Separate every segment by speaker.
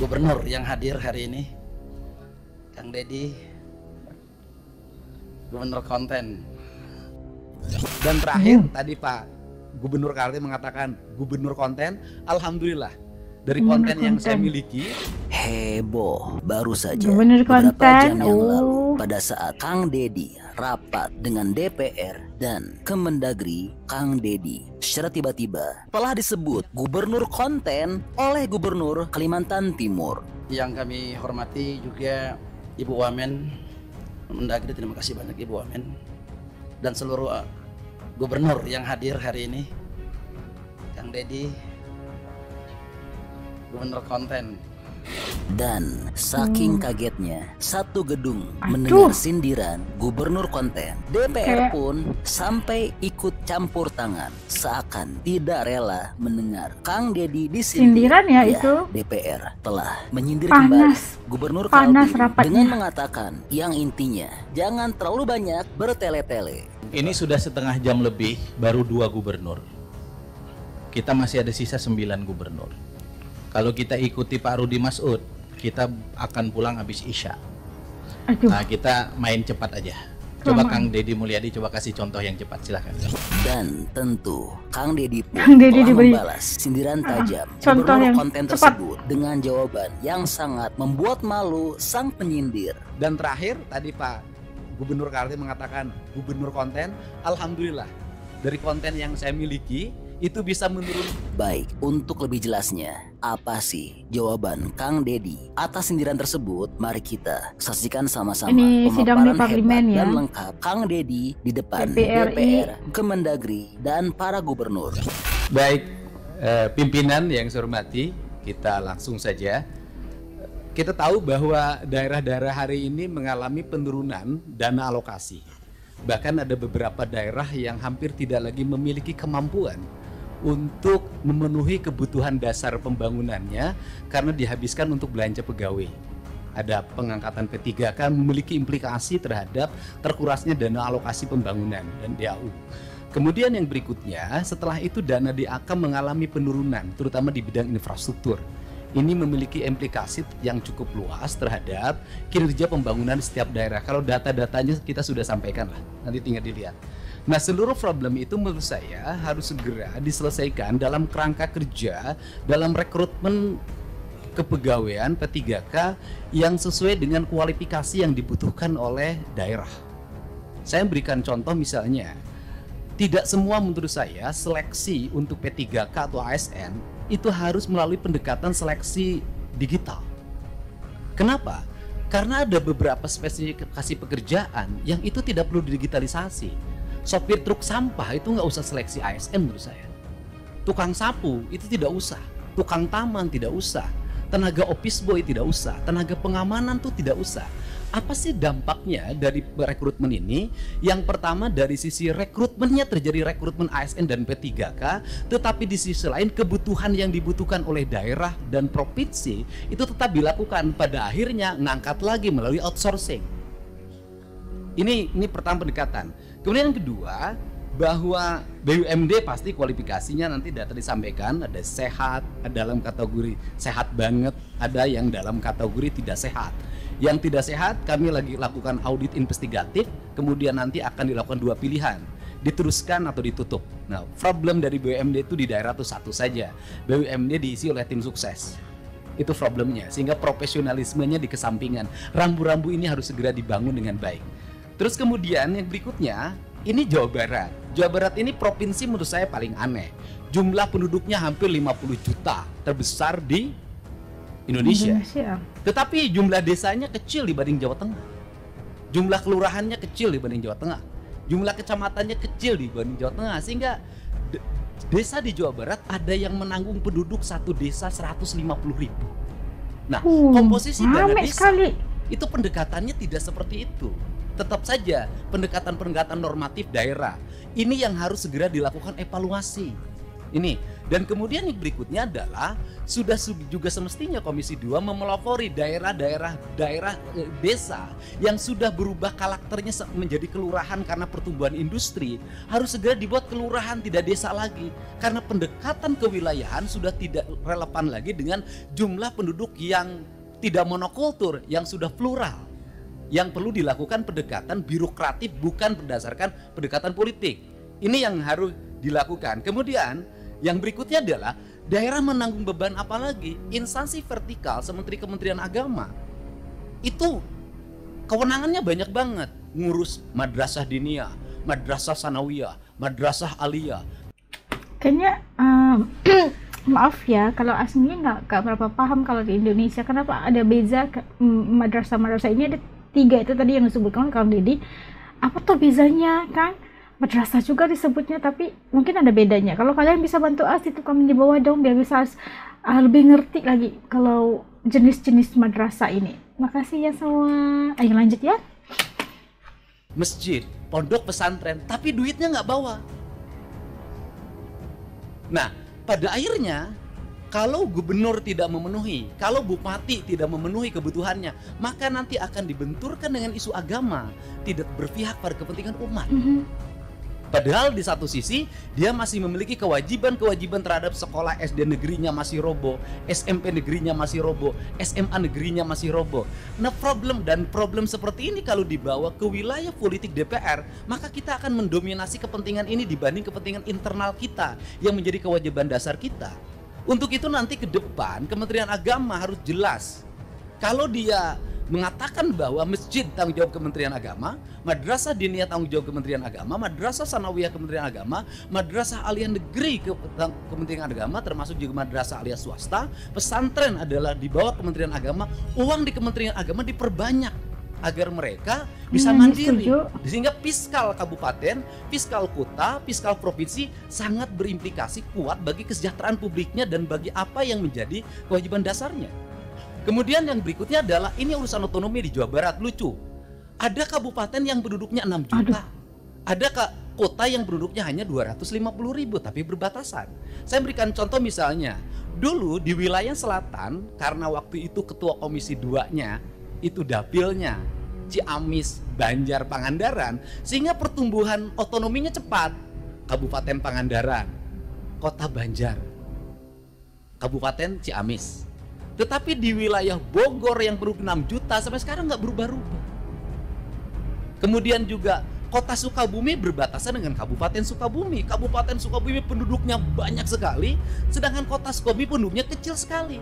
Speaker 1: Gubernur yang hadir hari ini, Kang Deddy, Gubernur konten. Dan terakhir tadi Pak Gubernur Kalti mengatakan Gubernur konten. Alhamdulillah dari konten yang saya miliki
Speaker 2: heboh baru saja
Speaker 3: Gubernur
Speaker 2: beberapa
Speaker 3: konten.
Speaker 2: jam yang lalu pada saat Kang Deddy rapat dengan DPR dan Kemendagri. Kang Deddy secara tiba-tiba telah disebut Gubernur konten oleh Gubernur Kalimantan Timur.
Speaker 1: yang kami hormati juga Ibu Wamen Mendagri. Terima kasih banyak Ibu Wamen dan seluruh gubernur yang hadir hari ini. Kang Deddy, Gubernur konten.
Speaker 2: Dan saking kagetnya satu gedung mendengar sindiran Gubernur konten, DPR pun sampai ikut campur tangan seakan tidak rela mendengar Kang Deddy disindir.
Speaker 3: Sindiran ya itu.
Speaker 2: DPR telah menyindir
Speaker 3: Panas.
Speaker 2: kembali Gubernur
Speaker 3: Panas
Speaker 2: Kalti
Speaker 3: rapatnya.
Speaker 2: dengan mengatakan yang intinya jangan terlalu banyak bertele-tele.
Speaker 4: Ini sudah setengah jam lebih, baru 2 gubernur. Kita masih ada sisa 9 gubernur. Kalau kita ikuti Pak Rudi Masud, kita akan pulang habis Isya.
Speaker 3: Aduh.
Speaker 4: Nah, kita main cepat aja. Coba Kang Deddy Mulyadi coba kasih contoh yang cepat, silahkan.
Speaker 2: Dan tentu Kang Deddy pun
Speaker 3: Kang Deddy
Speaker 2: telah
Speaker 3: diberi
Speaker 2: membalas sindiran tajam
Speaker 3: contoh
Speaker 2: Gubernur
Speaker 3: yang
Speaker 2: konten
Speaker 3: cepat.
Speaker 2: tersebut dengan jawaban yang sangat membuat malu sang penyindir.
Speaker 1: Dan terakhir tadi Pak Gubernur Kalti mengatakan Gubernur konten. Alhamdulillah dari konten yang saya miliki itu bisa menurun.
Speaker 2: Baik, untuk lebih jelasnya, apa sih jawaban Kang Deddy atas sindiran tersebut? Mari kita saksikan sama-sama
Speaker 3: Ini sidang di
Speaker 2: pemaparan
Speaker 3: parlemen
Speaker 2: hebat
Speaker 3: ya.
Speaker 2: dan lengkap Kang Deddy di depan
Speaker 3: DPR,
Speaker 2: DPR, Kemendagri, dan para gubernur.
Speaker 4: Baik, pimpinan yang saya hormati, kita langsung saja. Kita tahu bahwa daerah-daerah hari ini mengalami penurunan dana alokasi. Bahkan ada beberapa daerah yang hampir tidak lagi memiliki kemampuan untuk memenuhi kebutuhan dasar pembangunannya karena dihabiskan untuk belanja pegawai. Ada pengangkatan P3K memiliki implikasi terhadap terkurasnya dana alokasi pembangunan dan DAU. Kemudian yang berikutnya, setelah itu dana DAK mengalami penurunan, terutama di bidang infrastruktur. Ini memiliki implikasi yang cukup luas terhadap kinerja pembangunan di setiap daerah. Kalau data-datanya kita sudah sampaikan lah, nanti tinggal dilihat. Nah, seluruh problem itu menurut saya harus segera diselesaikan dalam kerangka kerja, dalam rekrutmen kepegawaian P3K yang sesuai dengan kualifikasi yang dibutuhkan oleh daerah. Saya berikan contoh misalnya, tidak semua menurut saya seleksi untuk P3K atau ASN itu harus melalui pendekatan seleksi digital. Kenapa? Karena ada beberapa spesifikasi pekerjaan yang itu tidak perlu digitalisasi. Sopir truk sampah itu nggak usah seleksi ASN menurut saya. Tukang sapu itu tidak usah. Tukang taman tidak usah. Tenaga office boy tidak usah. Tenaga pengamanan tuh tidak usah. Apa sih dampaknya dari rekrutmen ini? Yang pertama dari sisi rekrutmennya terjadi rekrutmen ASN dan P3K, tetapi di sisi lain kebutuhan yang dibutuhkan oleh daerah dan provinsi itu tetap dilakukan. Pada akhirnya ngangkat lagi melalui outsourcing. Ini pertama pendekatan. Kemudian yang kedua, bahwa BUMD pasti kualifikasinya nanti data disampaikan, ada sehat, ada dalam kategori sehat banget, ada yang dalam kategori tidak sehat. Yang tidak sehat kami lagi lakukan audit investigatif, kemudian nanti akan dilakukan 2 pilihan, diteruskan atau ditutup. Nah, problem dari BUMD itu di daerah itu satu saja, BUMD diisi oleh tim sukses. Itu problemnya, sehingga profesionalismenya dikesampingkan. Rambu-rambu ini harus segera dibangun dengan baik. Terus kemudian yang berikutnya, ini Jawa Barat. Jawa Barat ini provinsi menurut saya paling aneh. Jumlah penduduknya hampir 50 juta, terbesar di Indonesia. Tetapi jumlah desanya kecil dibanding Jawa Tengah. Jumlah kelurahannya kecil dibanding Jawa Tengah. Jumlah kecamatannya kecil dibanding Jawa Tengah. Sehingga desa di Jawa Barat ada yang menanggung penduduk satu desa 150.000. Nah, komposisi dana desa itu pendekatannya tidak seperti itu. Tetap saja pendekatan-pendekatan normatif daerah ini yang harus segera dilakukan evaluasi. Ini Dan kemudian yang berikutnya adalah sudah juga semestinya Komisi 2 memelopori daerah desa yang sudah berubah karakternya menjadi kelurahan karena pertumbuhan industri, harus segera dibuat kelurahan, tidak desa lagi. Karena pendekatan kewilayahan sudah tidak relevan lagi dengan jumlah penduduk yang tidak monokultur, yang sudah plural. Yang perlu dilakukan pendekatan birokratif bukan berdasarkan pendekatan politik. Ini yang harus dilakukan. Kemudian yang berikutnya adalah daerah menanggung beban apa lagi? Instansi vertikal seperti Kementerian Agama itu kewenangannya banyak banget, ngurus madrasah diniyah, madrasah sanawiyah, madrasah aliyah.
Speaker 3: Kayaknya maaf ya, kalau aslinya nggak berapa paham kalau di Indonesia kenapa ada beza madrasah ini ada 3 itu tadi yang disebutkan Kang Didi. Apa tuh bezanya kan? Madrasah juga disebutnya, tapi mungkin ada bedanya. Kalau kalian bisa bantu itu kami di bawah dong, biar bisa lebih ngerti lagi kalau jenis-jenis madrasah ini. Makasih ya semua. Ayo lanjut ya.
Speaker 4: Masjid, pondok pesantren, tapi duitnya nggak bawa. Nah, pada akhirnya kalau gubernur tidak memenuhi, kalau bupati tidak memenuhi kebutuhannya, maka nanti akan dibenturkan dengan isu agama, tidak berpihak pada kepentingan umat. Padahal di satu sisi dia masih memiliki kewajiban terhadap sekolah SD negerinya masih roboh, SMP negerinya masih roboh, SMA negerinya masih roboh. Nah, problem seperti ini kalau dibawa ke wilayah politik DPR, maka kita akan mendominasi kepentingan ini dibanding kepentingan internal kita yang menjadi kewajiban dasar kita. Untuk itu nanti ke depan Kementerian Agama harus jelas. Kalau dia mengatakan bahwa masjid tanggung jawab Kementerian Agama, madrasah diniyah tanggung jawab Kementerian Agama, madrasah sanawiyah Kementerian Agama, madrasah aliyah negeri Kementerian Agama, termasuk juga madrasah aliyah swasta, pesantren adalah di bawah Kementerian Agama, uang di Kementerian Agama diperbanyak agar mereka bisa mandiri. Sehingga fiskal kabupaten, fiskal kota, fiskal provinsi sangat berimplikasi kuat bagi kesejahteraan publiknya dan bagi apa yang menjadi kewajiban dasarnya. Kemudian yang berikutnya adalah ini urusan otonomi di Jawa Barat. Lucu, ada kabupaten yang penduduknya 6 juta, ada kota yang penduduknya hanya 250.000 tapi berbatasan. Saya berikan contoh misalnya, dulu di wilayah selatan karena waktu itu ketua komisi 2-nya itu dapilnya Ciamis, Banjar, Pangandaran, sehingga pertumbuhan otonominya cepat. Kabupaten Pangandaran, Kota Banjar, Kabupaten Ciamis. Tetapi di wilayah Bogor yang penduduk 6 juta sampai sekarang nggak berubah-ubah. Kemudian juga Kota Sukabumi berbatasan dengan Kabupaten Sukabumi. Kabupaten Sukabumi penduduknya banyak sekali, sedangkan Kota Sukabumi penduduknya kecil sekali.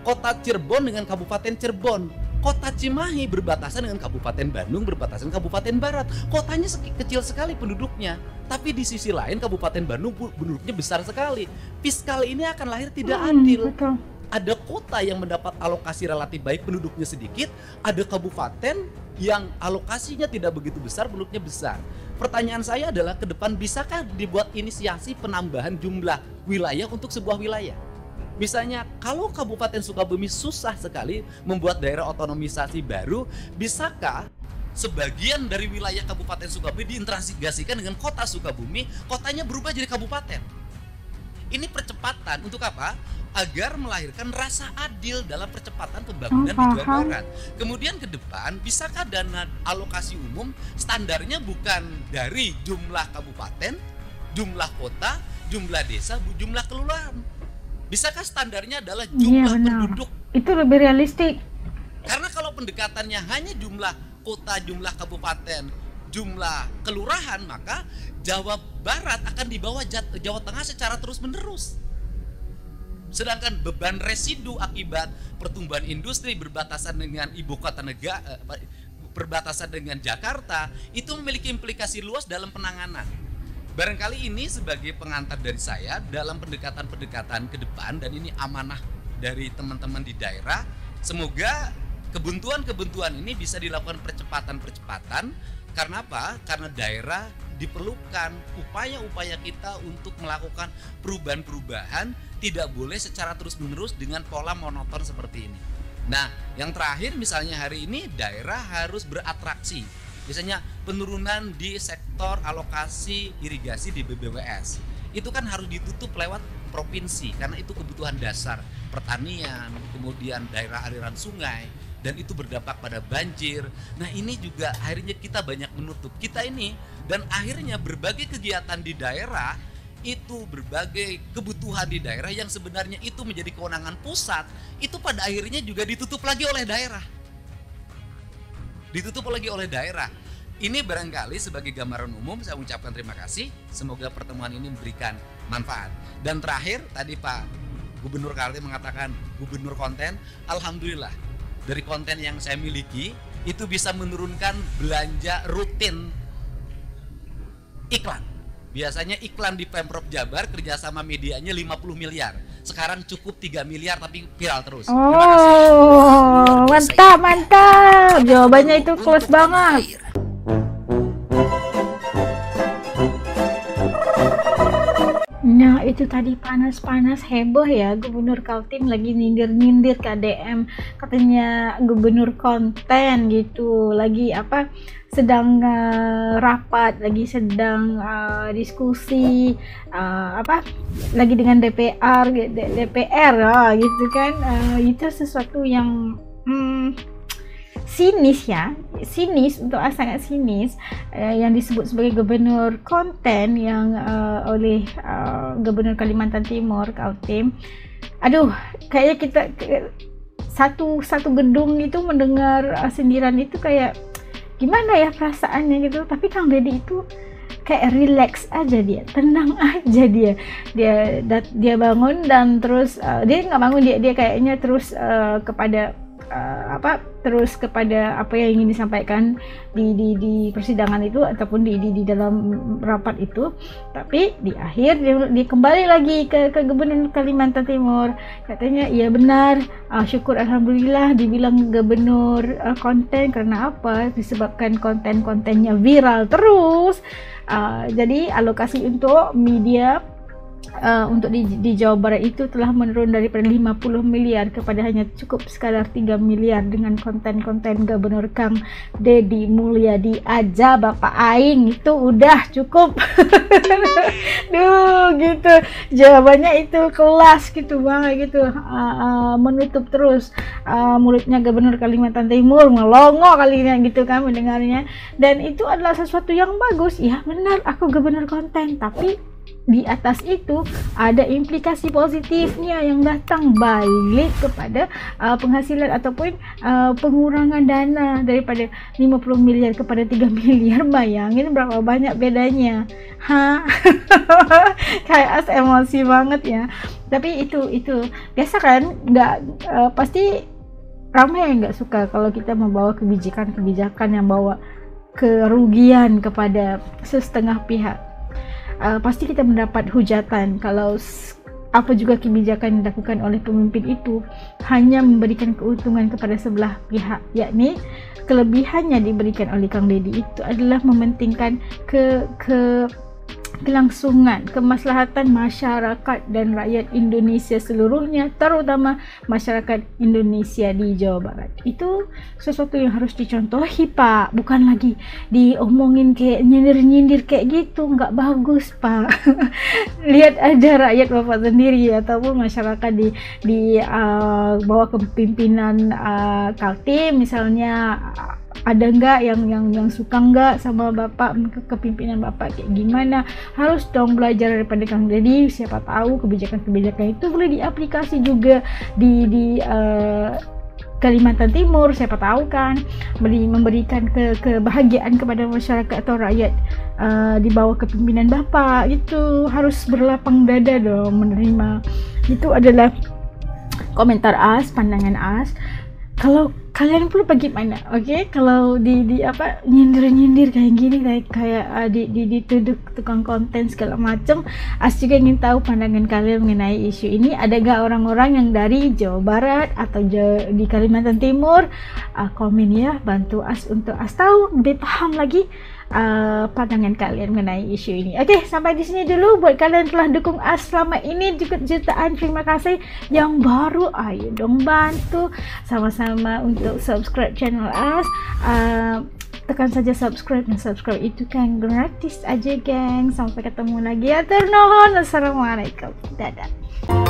Speaker 4: Kota Cirebon dengan Kabupaten Cirebon. Kota Cimahi berbatasan dengan Kabupaten Bandung, berbatasan Kabupaten Barat. Kotanya kecil sekali penduduknya. Tapi di sisi lain Kabupaten Bandung penduduknya besar sekali. Fiskal ini akan lahir tidak adil.
Speaker 3: Betul.
Speaker 4: Ada kota yang mendapat alokasi relatif baik, penduduknya sedikit. Ada kabupaten yang alokasinya tidak begitu besar, penduduknya besar. Pertanyaan saya adalah ke depan bisakah dibuat inisiasi penambahan jumlah wilayah untuk sebuah wilayah? Misalnya kalau Kabupaten Sukabumi susah sekali membuat daerah otonomisasi baru, bisakah sebagian dari wilayah Kabupaten Sukabumi diintegrasikan dengan kota Sukabumi, kotanya berubah jadi kabupaten? Ini percepatan untuk apa? Agar melahirkan rasa adil dalam percepatan pembangunan di Jawa Barat. Kemudian ke depan, bisakah dana alokasi umum standarnya bukan dari jumlah kabupaten, jumlah kota, jumlah desa, jumlah kelurahan? Bisakah standarnya adalah jumlah penduduk?
Speaker 3: Itu lebih realistik.
Speaker 4: Karena kalau pendekatannya hanya jumlah kota, jumlah kabupaten, jumlah kelurahan, maka Jawa Barat akan dibawa Jawa Tengah secara terus-menerus. Sedangkan beban residu akibat pertumbuhan industri berbatasan dengan ibu kota negara, berbatasan dengan Jakarta, itu memiliki implikasi luas dalam penanganan. Barangkali ini sebagai pengantar dari saya dalam pendekatan-pendekatan ke depan, dan ini amanah dari teman-teman di daerah. Semoga kebuntuan-kebuntuan ini bisa dilakukan percepatan-percepatan. Karena apa? Karena daerah diperlukan upaya-upaya kita untuk melakukan perubahan-perubahan, tidak boleh secara terus-menerus dengan pola monoton seperti ini. Nah, yang terakhir misalnya hari ini daerah harus beratraksi. Misalnya penurunan di sektor alokasi irigasi di BBWS. Itu kan harus ditutup lewat provinsi karena itu kebutuhan dasar pertanian, kemudian daerah aliran sungai, dan itu berdampak pada banjir. Nah ini juga akhirnya kita banyak menutup kita ini, dan akhirnya berbagai kegiatan di daerah itu, berbagai kebutuhan di daerah yang sebenarnya itu menjadi kewenangan pusat, itu pada akhirnya juga ditutup lagi oleh daerah. Ini barangkali sebagai gambaran umum, saya ucapkan terima kasih. Semoga pertemuan ini memberikan manfaat. Dan terakhir, tadi Pak Gubernur Kaltim mengatakan gubernur konten. Alhamdulillah, dari konten yang saya miliki, itu bisa menurunkan belanja rutin iklan. Biasanya iklan di Pemprov Jabar kerjasama medianya 50 miliar. Sekarang cukup 3 miliar tapi viral terus. Terima kasih.
Speaker 3: Oh, mantap. Jawabannya itu close banget. Nah itu tadi panas heboh ya, Gubernur Kaltim lagi nyindir KDM, katanya gubernur konten gitu, lagi sedang rapat, lagi sedang diskusi lagi dengan DPR gitu kan. Itu sesuatu yang sinis, sangat sinis, yang disebut sebagai gubernur konten yang oleh gubernur Kalimantan Timur, Kaltim. Aduh, kayaknya kita satu gedung itu mendengar sindiran itu kayak gimana ya perasaannya gitu. Tapi Kang Deddy itu kayak relax aja, dia tenang aja, dia bangun dan terus dia nggak bangun, dia kayaknya terus kepada apa yang ingin disampaikan di persidangan itu ataupun di dalam rapat itu. Tapi di akhir dia kembali lagi ke gubernur Kalimantan Timur, katanya iya benar, syukur alhamdulillah dibilang gubernur konten. Karena apa? Disebabkan konten-kontennya viral terus. Jadi alokasi untuk media untuk di Jawa Barat itu telah menurun daripada 50 miliar kepada hanya cukup sekadar 3 miliar dengan konten-konten Gubernur Kang Deddy Mulyadi aja, Bapak Aing, itu udah cukup. Duh gitu, jawabannya itu kelas gitu banget gitu, menutup terus mulutnya Gubernur Kalimantan Timur, ngelongo kalinya gitu kan mendengarnya. Dan itu adalah sesuatu yang bagus, ya benar aku gubernur konten, tapi di atas itu ada implikasi positifnya yang datang balik kepada penghasilan ataupun pengurangan dana daripada 50 miliar kepada 3 miliar. Bayangin berapa banyak bedanya. Kayak emosi banget ya. Tapi itu biasa kan, nggak pasti ramai yang nggak suka kalau kita membawa kebijakan yang bawa kerugian kepada setengah pihak. Pasti kita mendapat hujatan kalau apa juga kebijakan yang dilakukan oleh pemimpin itu hanya memberikan keuntungan kepada sebelah pihak, yakni kelebihannya diberikan oleh Kang Deddy itu adalah mementingkan kelangsungan, kemaslahatan masyarakat dan rakyat Indonesia seluruhnya, terutama masyarakat Indonesia di Jawa Barat. Itu sesuatu yang harus dicontohi, Pak. Bukan lagi diomongin kayak nyindir-nyindir kayak gitu, nggak bagus, Pak. Lihat aja rakyat Bapak sendiri ataupun masyarakat di bawah kepemimpinan Kaltim misalnya, ada nggak yang suka nggak sama Bapak, kepimpinan Bapak kayak gimana. Harus dong belajar daripada Kang Deddy. Siapa tahu kebijakan-kebijakan itu boleh diaplikasi juga di Kalimantan Timur. Siapa tahu kan memberikan kebahagiaan kepada masyarakat atau rakyat di bawah kepimpinan Bapak. Itu harus berlapang dada dong menerima. Itu adalah komentar As, pandangan As. Kalau kalian pun bagaimana? Oke, kalau di nyindir kayak gini, kayak dituduh tukang konten segala macam, As juga ingin tahu pandangan kalian mengenai isu ini. Ada gak orang-orang yang dari Jawa Barat atau di Kalimantan Timur? Komen ya, bantu As untuk As tahu lebih paham lagi pandangan kalian mengenai isu ini. Oke, sampai di sini dulu. Buat kalian telah dukung As selama ini juga jutaan terima kasih. Yang baru, ayo dong bantu sama-sama untuk subscribe channel As. tekan saja subscribe, dan subscribe itu kan gratis aja geng. Sampai ketemu lagi ya, turnuhun. Assalamualaikum, dadah.